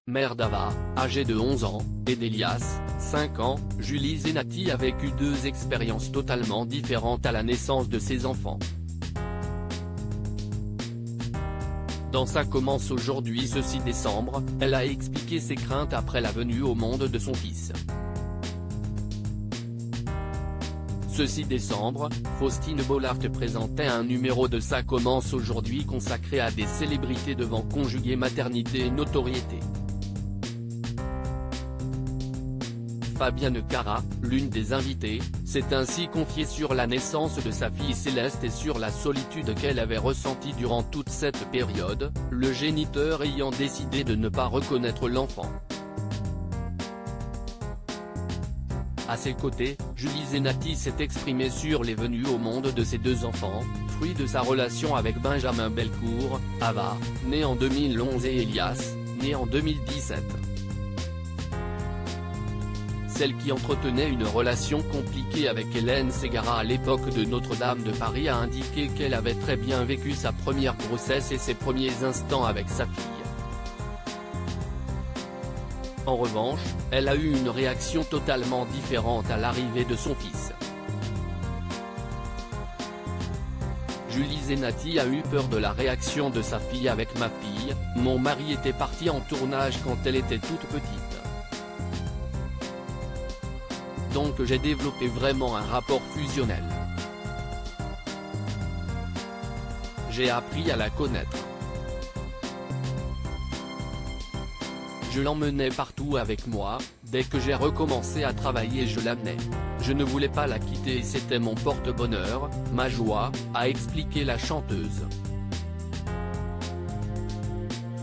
mère d'Ava, âgée de 11 ans, et d'Elias, 5 ans, Julie Zenati a vécu deux expériences totalement différentes à la naissance de ses enfants. Dans Ça commence aujourd'hui ce 6 décembre, elle a expliqué ses craintes après la venue au monde de son fils. Ce 6 décembre, Faustine Bollaert présentait un numéro de Ça commence aujourd'hui consacré à des célébrités devant conjuguer maternité et notoriété. Fabienne Cara, l'une des invitées, s'est ainsi confiée sur la naissance de sa fille Céleste et sur la solitude qu'elle avait ressentie durant toute cette période, le géniteur ayant décidé de ne pas reconnaître l'enfant. À ses côtés, Julie Zenati s'est exprimée sur les venues au monde de ses deux enfants, fruit de sa relation avec Benjamin Belcourt, Ava, né en 2011 et Elias, né en 2017. Celle qui entretenait une relation compliquée avec Hélène Ségara à l'époque de Notre-Dame de Paris a indiqué qu'elle avait très bien vécu sa première grossesse et ses premiers instants avec sa fille. En revanche, elle a eu une réaction totalement différente à l'arrivée de son fils. Julie Zenati a eu peur de la réaction de sa fille avec ma fille, mon mari était parti en tournage quand elle était toute petite. Donc j'ai développé vraiment un rapport fusionnel. J'ai appris à la connaître. Je l'emmenais partout avec moi, dès que j'ai recommencé à travailler je l'amenais. Je ne voulais pas la quitter et c'était mon porte-bonheur, ma joie, a expliqué la chanteuse.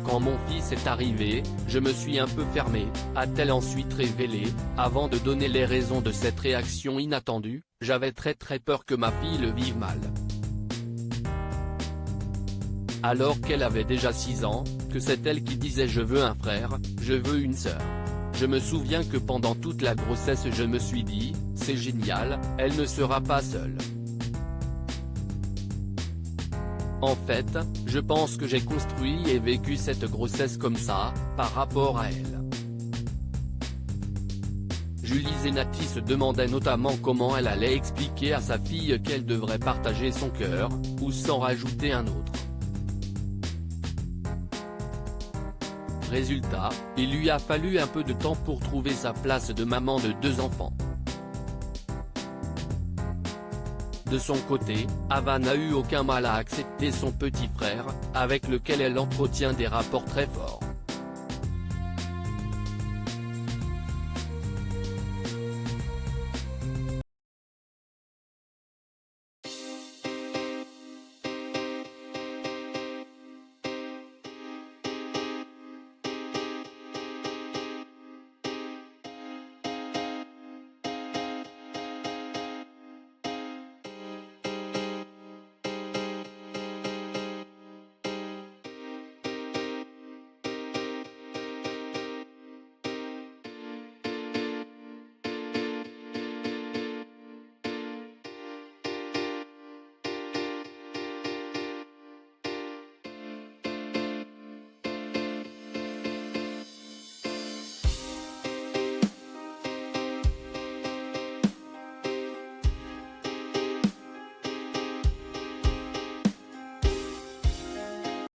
Quand mon fils est arrivé, je me suis un peu fermée, a-t-elle ensuite révélé, avant de donner les raisons de cette réaction inattendue, j'avais très peur que ma fille le vive mal. Alors qu'elle avait déjà 6 ans, que c'est elle qui disait je veux un frère, je veux une sœur. Je me souviens que pendant toute la grossesse je me suis dit, c'est génial, elle ne sera pas seule. En fait, je pense que j'ai construit et vécu cette grossesse comme ça, par rapport à elle. Julie Zenati se demandait notamment comment elle allait expliquer à sa fille qu'elle devrait partager son cœur, ou s'en rajouter un autre. Résultat, il lui a fallu un peu de temps pour trouver sa place de maman de 2 enfants. De son côté, Ava n'a eu aucun mal à accepter son petit frère, avec lequel elle entretient des rapports très forts.